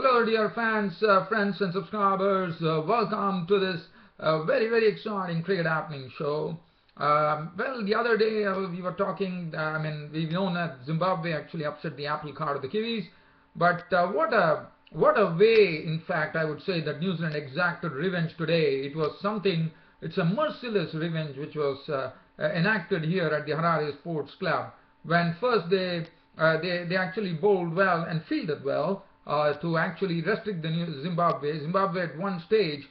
Hello dear fans, friends and subscribers. Welcome to this very exciting cricket happening show. Well, the other day we were talking, we've known that Zimbabwe actually upset the apple cart of the Kiwis. But what a way, in fact, I would say that New Zealand exacted revenge today. It's a merciless revenge which was enacted here at the Harare Sports Club. When first they actually bowled well and fielded well to actually restrict the Zimbabwe. Zimbabwe at one stage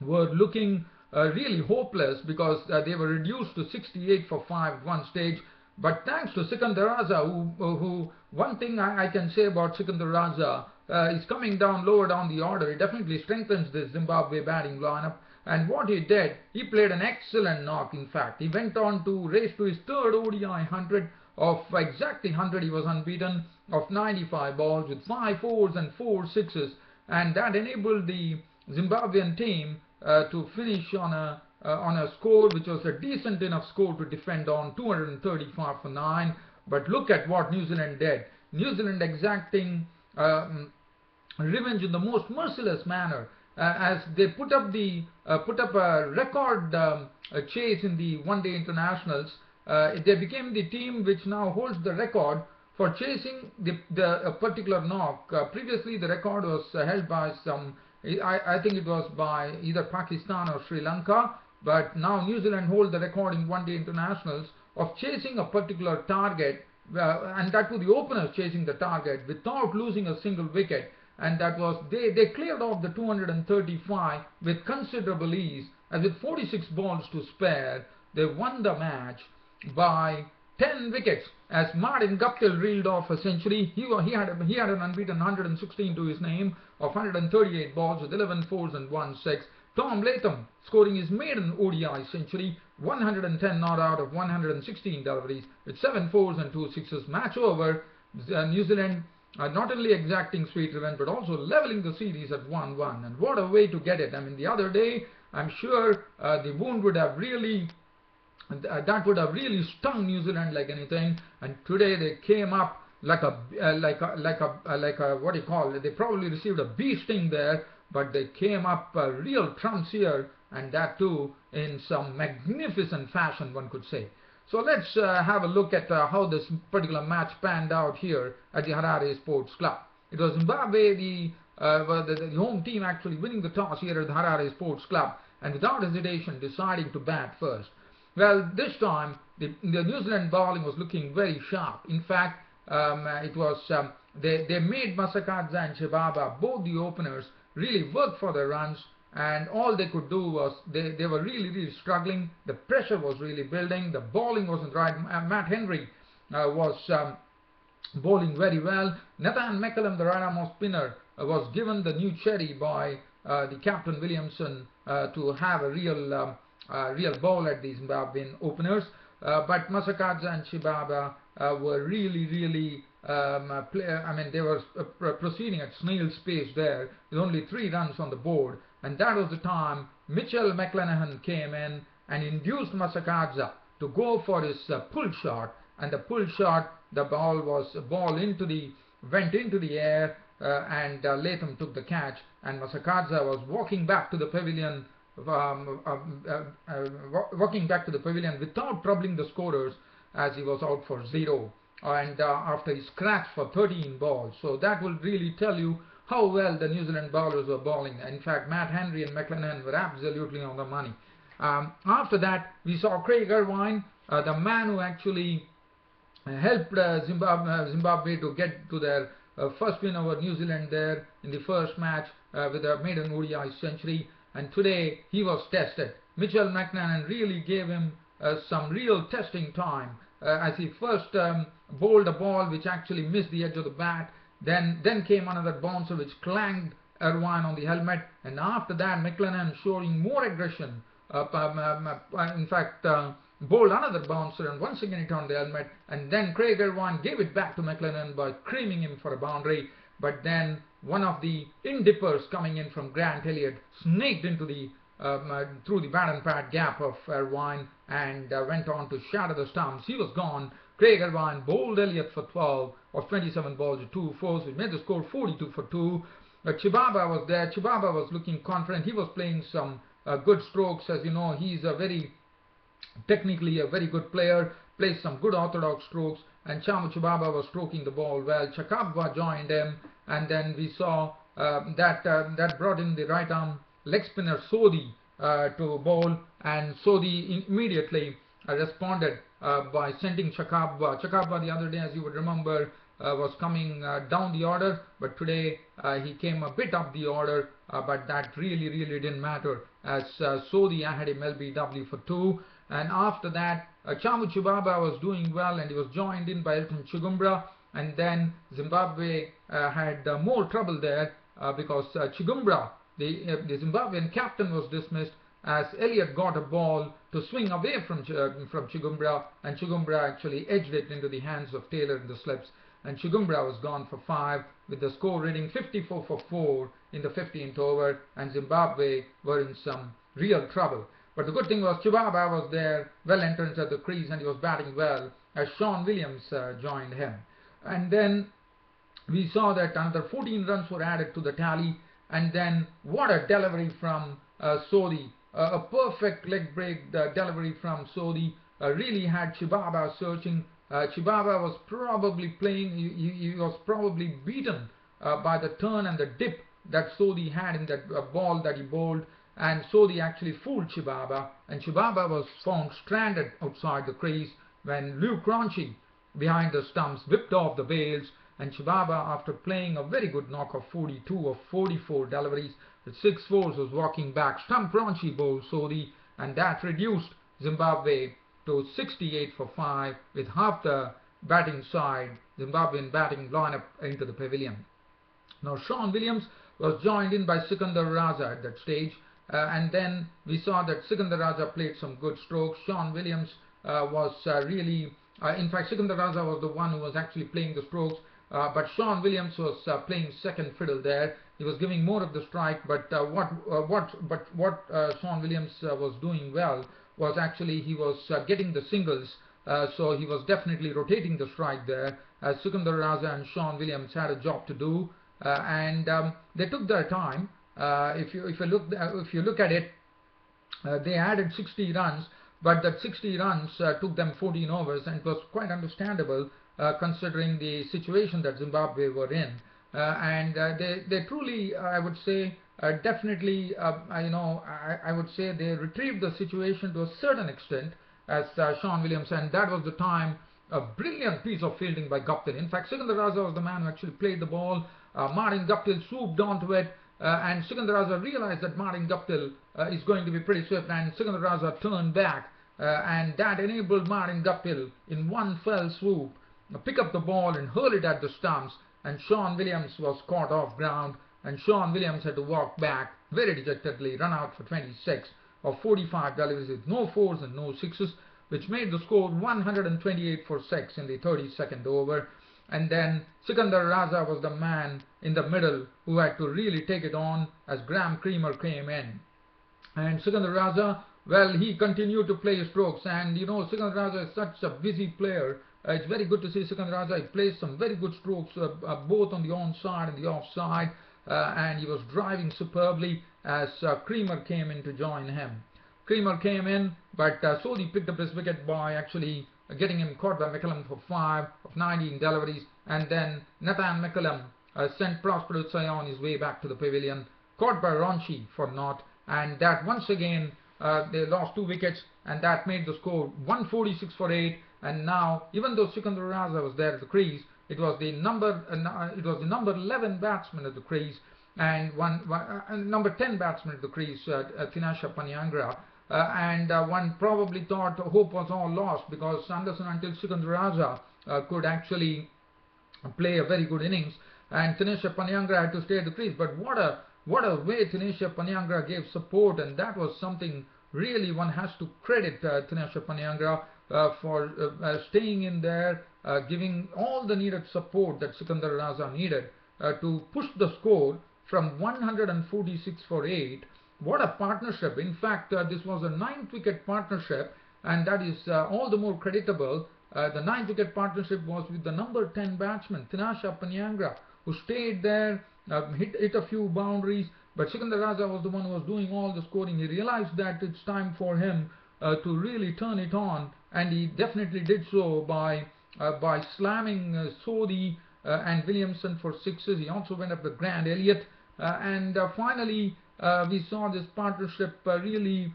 were looking really hopeless because they were reduced to 68 for 5 at one stage. But thanks to Sikandar Raza, who one thing I can say about Sikandar Raza is coming down lower down the order. He definitely strengthens the Zimbabwe batting lineup. And what he did, he played an excellent knock. In fact, he went on to race to his third ODI 100 of exactly 100. He was unbeaten of 95 balls with 5 fours and 4 sixes, and that enabled the Zimbabwean team to finish on a score which was a decent enough score to defend on, 235 for 9. But look at what New Zealand did. New Zealand exacting revenge in the most merciless manner, as they put up a record chase in the one-day internationals. They became the team which now holds the record for chasing a particular knock. Previously, the record was held by I think it was by either Pakistan or Sri Lanka, but now New Zealand hold the record in one-day internationals of chasing a particular target, and that was the openers chasing the target without losing a single wicket. And that was, they cleared off the 235 with considerable ease, and with 46 balls to spare, they won the match by 10 wickets, as Martin Guptill reeled off a century. He had an unbeaten 116 to his name of 138 balls with 11 fours and 1 6. Tom Latham scoring his maiden ODI century, 110 not out of 116 deliveries with 7 fours and 2 sixes. Match over. New Zealand not only exacting sweet revenge but also leveling the series at 1-1. And what a way to get it. I mean, the other day I'm sure the wound would have really that would have really stung New Zealand like anything, and today they came up like a what do you call it? They probably received a bee sting there, but they came up real trumps here, and that too in some magnificent fashion, one could say. So let's have a look at how this particular match panned out here at the Harare Sports Club. It was Zimbabwe, the home team, actually winning the toss here at the Harare Sports Club, and without hesitation deciding to bat first. Well, this time the New Zealand bowling was looking very sharp. In fact, it was they made Masakadza and Shibaba, both the openers, really work for their runs, and all they could do was they were really struggling. The pressure was really building. The bowling wasn't right. Matt Henry was bowling very well. Nathan McCallum, the right-arm off spinner, was given the new cherry by the captain Williamson to have a real bowl at the Zimbabwean openers, but Masakadza and Shibaba were really they were proceeding at snail's pace there with only 3 runs on the board, and that was the time Mitchell McClenaghan came in and induced Masakadza to go for his pull shot, and the pull shot, the ball went into the air, and Latham took the catch, and Masakadza was walking back to the pavilion without troubling the scorers, as he was out for 0, and after he scratched for 13 balls. So that will really tell you how well the New Zealand bowlers were bowling. In fact, Matt Henry and McClenaghan were absolutely on the money. After that, we saw Craig Ervine, the man who actually helped Zimbabwe to get to their first win over New Zealand there in the first match with a maiden ODI century. And today he was tested. Mitchell McClenaghan really gave him some real testing time, as he first bowled a ball which actually missed the edge of the bat. Then came another bouncer which clanged Ervine on the helmet, and after that McClenaghan showing more aggression. In fact, bowled another bouncer, and once again it on the helmet, and then Craig Ervine gave it back to McClenaghan by creaming him for a boundary. But then one of the in-dippers coming in from Grant Elliott snaked into the through the bat and pad gap of Ervine and went on to shatter the stumps. He was gone. Craig Irvine bowled Elliott for 12 of 27 balls with 2 fours, which made the score 42 for 2. Chibaba was there. Chibaba was looking confident. He was playing some good strokes. As you know, he's technically a very good player, plays some good orthodox strokes, and Chamu Chibaba was stroking the ball well. Chakabwa joined him, and then we saw that brought in the right arm leg spinner Sodhi to bowl, and Sodhi immediately responded by sending Chakabwa. Chakabwa the other day, as you would remember, was coming down the order, but today he came a bit up the order, but that really didn't matter, as Sodhi had him LBW for 2. And after that, Chamu Chibaba was doing well, and he was joined in by Elton Chigumbra, and then Zimbabwe had more trouble there because Chigumbra, the Zimbabwean captain, was dismissed, as Elliott got a ball to swing away from Chigumbra, and Chigumbra actually edged it into the hands of Taylor in the slips, and Chigumbra was gone for 5, with the score reading 54 for 4 in the 15th over, and Zimbabwe were in some real trouble. But the good thing was Chibaba was there, well entrenched at the crease, and he was batting well, as Sean Williams joined him. And then we saw that another 14 runs were added to the tally, and then what a delivery from Sodhi. A perfect leg break delivery from Sodhi really had Chibaba searching. Chibaba was probably playing, he was probably beaten by the turn and the dip that Sodhi had in that ball that he bowled, and Sodhi actually fooled Chibaba, and Chibaba was found stranded outside the crease when Luke Cronchi behind the stumps whipped off the bails, and Chibaba, after playing a very good knock of 42 of 44 deliveries with 6 fours, was walking back. Stump Cronchi bowled Sodhi, and that reduced Zimbabwe to 68 for 5 with half the batting side, Zimbabwean batting lineup, into the pavilion. Now Sean Williams was joined in by Sikandar Raza at that stage, and then we saw that Sikandar Raza played some good strokes. Sean Williams was really, in fact Sikandar Raza was the one who was actually playing the strokes, but Sean Williams was playing second fiddle there. He was giving more of the strike, but what Sean Williams was doing well was actually he was getting the singles, so he was definitely rotating the strike there, as Sikandar Raza and Sean Williams had a job to do, and they took their time. If you look at it, they added 60 runs, but that 60 runs took them 14 overs, and it was quite understandable considering the situation that Zimbabwe were in, and they truly, I would say, definitely, I would say they retrieved the situation to a certain extent, as Sean Williams, and that was the time a brilliant piece of fielding by Guptill. In fact, Sikandar Raza was the man who actually played the ball. Martin Guptill swooped onto it, and Sikandar Raza realized that Martin Guptill is going to be pretty swift, and Sikandar Raza turned back, and that enabled Martin Guptill in one fell swoop pick up the ball and hurl it at the stumps, and Sean Williams was caught off ground, and Sean Williams had to walk back very dejectedly, run out for 26 of 45 deliveries with no fours and no sixes, which made the score 128 for 6 in the 32nd over. And then Sikandar Raza was the man in the middle who had to really take it on as Graham Creamer came in. And Sikandar Raza, well, he continued to play his strokes, and you know, Sikandar Raza is such a busy player. It's very good to see Sikandar Raza. He plays some very good strokes, both on the onside and the offside, and he was driving superbly as Creamer came in to join him. Creamer came in, but Sodhi picked up his wicket by actually getting him caught by McCullum for 5 of 19 deliveries, and then Nathan McCullum sent Prosper Utsai on his way back to the pavilion, caught by Ronchi for naught, and that once again they lost 2 wickets, and that made the score 146 for 8. And now, even though Sikandar Raza was there at the crease, it was the number 11 batsman at the crease, and number 10 batsman at the crease, Tinasha Paniangra. And one probably thought hope was all lost, because unless and until Sikandar Raza could actually play a very good innings, and Tinasha Paniangra had to stay at the crease. But what a way Tinasha Paniangra gave support, and that was something really one has to credit Tinasha Paniangra for staying in there, giving all the needed support that Sikandar Raza needed to push the score from 146 for 8. What a partnership. In fact, this was a 9th wicket partnership, and that is all the more creditable The 9-wicket partnership was with the number 10 batsman, Tinasha Panyangra, who stayed there, hit a few boundaries, but Sikandar Raza was the one who was doing all the scoring. He realized that it's time for him to really turn it on, and he definitely did so by slamming Sodhi and Williamson for sixes. He also went up with Grant Elliott, and finally we saw this partnership really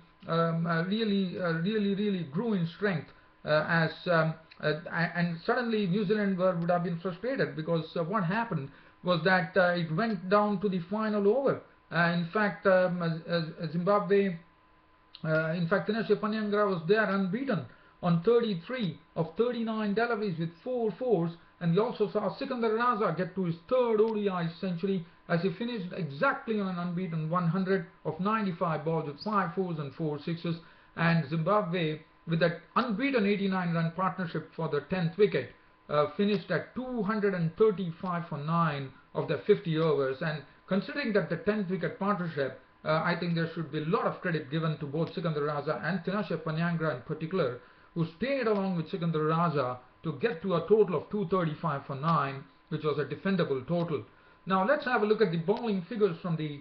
grew in strength and suddenly New Zealand would have been frustrated, because what happened was that it went down to the final over. In fact, Zimbabwe, Tinashe Panyangra was there unbeaten on 33 of 39 deliveries with 4 fours, and we also saw Sikandar Raza get to his third ODI century as he finished exactly on an unbeaten 100 of 95 balls with 5 fours and 4 sixes, and Zimbabwe, with that unbeaten 89-run partnership for the 10th wicket, finished at 235 for 9 of their 50 overs. And considering that the 10th wicket partnership, I think there should be a lot of credit given to both Sikandar Raza and Tinashe Panyangra in particular, who stayed along with Sikandar Raza to get to a total of 235 for 9, which was a defendable total. Now let's have a look at the bowling figures from the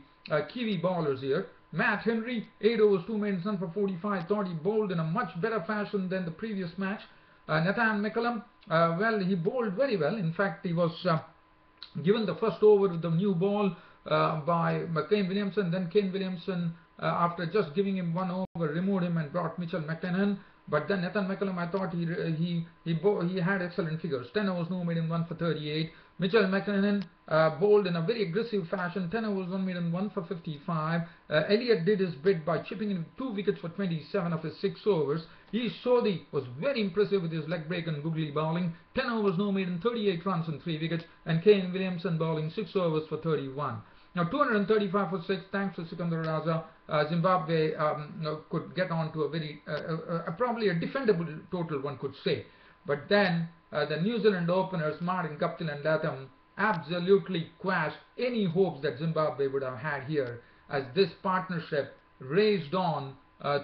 Kiwi bowlers here. Matt Henry, 8 overs, 2 maidens, none for 45. Thought he bowled in a much better fashion than the previous match. Nathan McCullum, well, he bowled very well. In fact, he was given the first over with the new ball by Kane Williamson. Then Kane Williamson, after just giving him 1 over, removed him and brought Mitchell McLennan. But then Nathan McCullum, I thought he had excellent figures. 10 overs, no maiden, 1 for 38. Mitchell McLennan bowled in a very aggressive fashion. 10 overs, 1 maiden, 1 for 55. Elliott did his bit by chipping in 2 wickets for 27 of his 6 overs. Sodhi was very impressive with his leg break and googly bowling. 10 overs, no maiden, 38 runs and 3 wickets. And Kane Williamson bowling 6 overs for 31. Now 235 for 6, thanks to Sikandar Raza. Zimbabwe could get on to a very probably a defendable total, one could say. But then the New Zealand openers Martin Guptill and Latham absolutely quashed any hopes that Zimbabwe would have had here, as this partnership raised on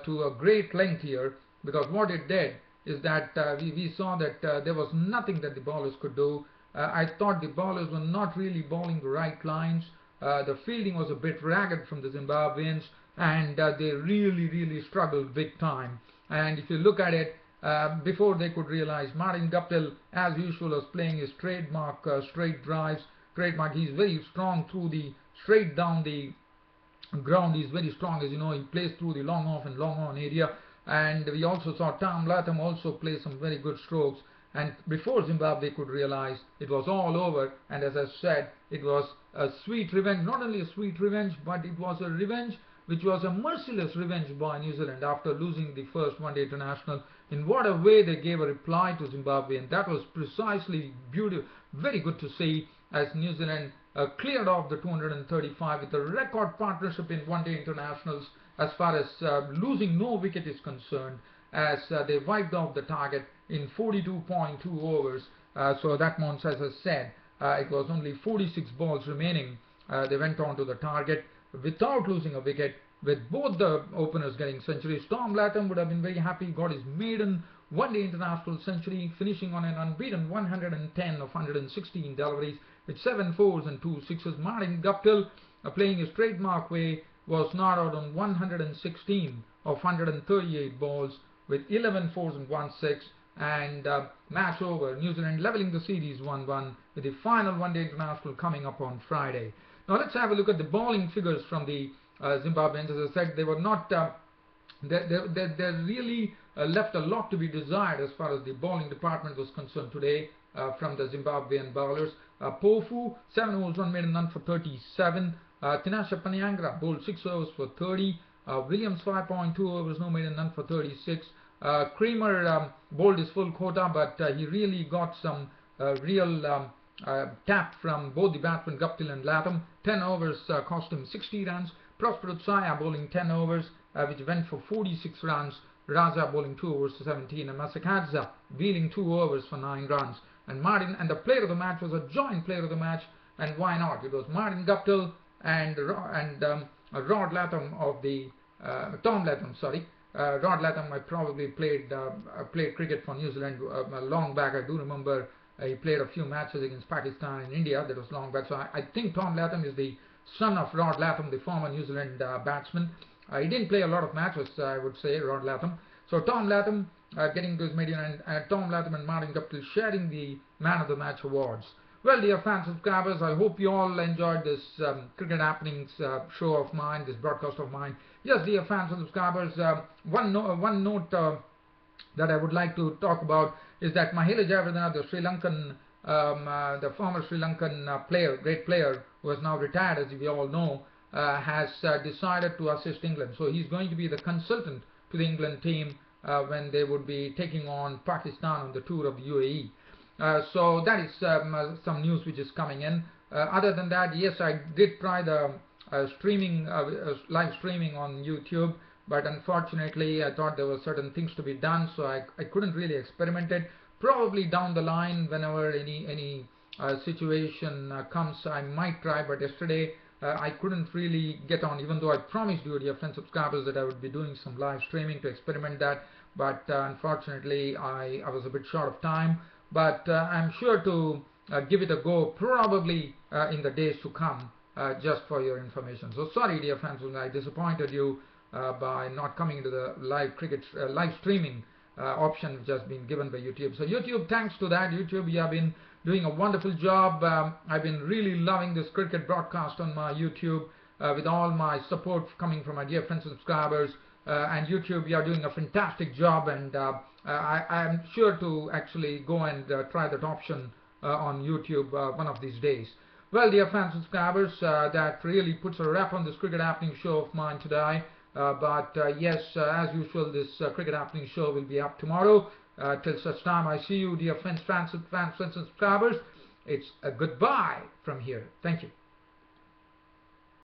to a great length here, because what it did is that we saw that there was nothing that the bowlers could do. I thought the bowlers were not really bowling the right lines. The fielding was a bit ragged from the Zimbabweans, and they really struggled big time. And if you look at it, before they could realize, Martin Guptill, as usual, was playing his trademark straight drives. He's very strong through the straight down the ground. He's very strong, as you know. He plays through the long off and long on area. And we also saw Tom Latham also play some very good strokes. And before Zimbabwe could realize, it was all over. And as I said, it was a sweet revenge. Not only a sweet revenge, but it was a revenge which was a merciless revenge by New Zealand after losing the first one-day international. In what a way they gave a reply to Zimbabwe, and that was precisely beautiful, very good to see, as New Zealand cleared off the 235 with a record partnership in one-day internationals as far as losing no wicket is concerned, as they wiped off the target in 42.2 overs. So that means, as I said, it was only 46 balls remaining. They went on to the target without losing a wicket, with both the openers getting centuries. Tom Latham would have been very happy, got his maiden one-day international century, finishing on an unbeaten 110 of 116 deliveries with 7 fours and 2 sixes. Martin Guptill, playing his trademark way, was not out on 116 of 138 balls with 11 fours and 1 six. And match over, New Zealand leveling the series 1-1 with the final one-day international coming up on Friday. Now let's have a look at the bowling figures from the Zimbabweans. As I said, they were not, they really left a lot to be desired as far as the bowling department was concerned today from the Zimbabwean bowlers. Pofu, 7 overs, 1 maiden, none for 37. Tinashe Panyangra bowled 6 overs for 30. Williams, 5.2 overs, no maiden, none for 36. Creamer bowled his full quota, but he really got some real tap from both the batsmen Guptill and Latham. 10 overs cost him 60 runs. Prosper Utsaya bowling 10 overs, which went for 46 runs. Raza bowling 2 overs for 17, and Masakadza wheeling 2 overs for 9 runs. And Martin, and the player of the match was a joint player of the match, and why not? It was Martin Guptill and Rod Latham of the Tom Latham, sorry, Rod Latham, I probably played cricket for New Zealand long back. I do remember he played a few matches against Pakistan and India. That was long back. So I think Tom Latham is the son of Rod Latham, the former New Zealand batsman. He didn't play a lot of matches, I would say, Rod Latham. So Tom Latham getting to his maiden, and Tom Latham and Martin Guptill sharing the Man of the Match awards. Well, dear fans, subscribers, I hope you all enjoyed this Cricket Happenings show of mine, this broadcast of mine. Yes, dear fans and subscribers, one note that I would like to talk about is that Mahela Jayawardene, the Sri Lankan, the former Sri Lankan player, great player, who has now retired, as we all know, has decided to assist England. So he's going to be the consultant to the England team when they would be taking on Pakistan on the tour of the UAE. So that is some news which is coming in. Other than that, yes, I did try the streaming, live streaming on YouTube, but unfortunately I thought there were certain things to be done, so I couldn't really experiment it. Probably down the line, whenever any situation comes, I might try, but yesterday I couldn't really get on, even though I promised you, dear friends, subscribers, that I would be doing some live streaming to experiment that, but unfortunately I was a bit short of time. But I'm sure to give it a go, probably in the days to come, just for your information. So sorry, dear friends, I disappointed you by not coming into the live cricket live streaming option which has been given by YouTube. So YouTube, thanks to that, YouTube, you have been doing a wonderful job. I've been really loving this cricket broadcast on my YouTube with all my support coming from my dear friends and subscribers. And YouTube, you are doing a fantastic job, and I'm sure to actually go and try that option on YouTube one of these days. Well, dear fans and subscribers, that really puts a wrap on this Cricket Happening show of mine today. But yes, as usual, this Cricket Happening show will be up tomorrow. Till such time, I see you, dear fans and subscribers. It's a goodbye from here. Thank you.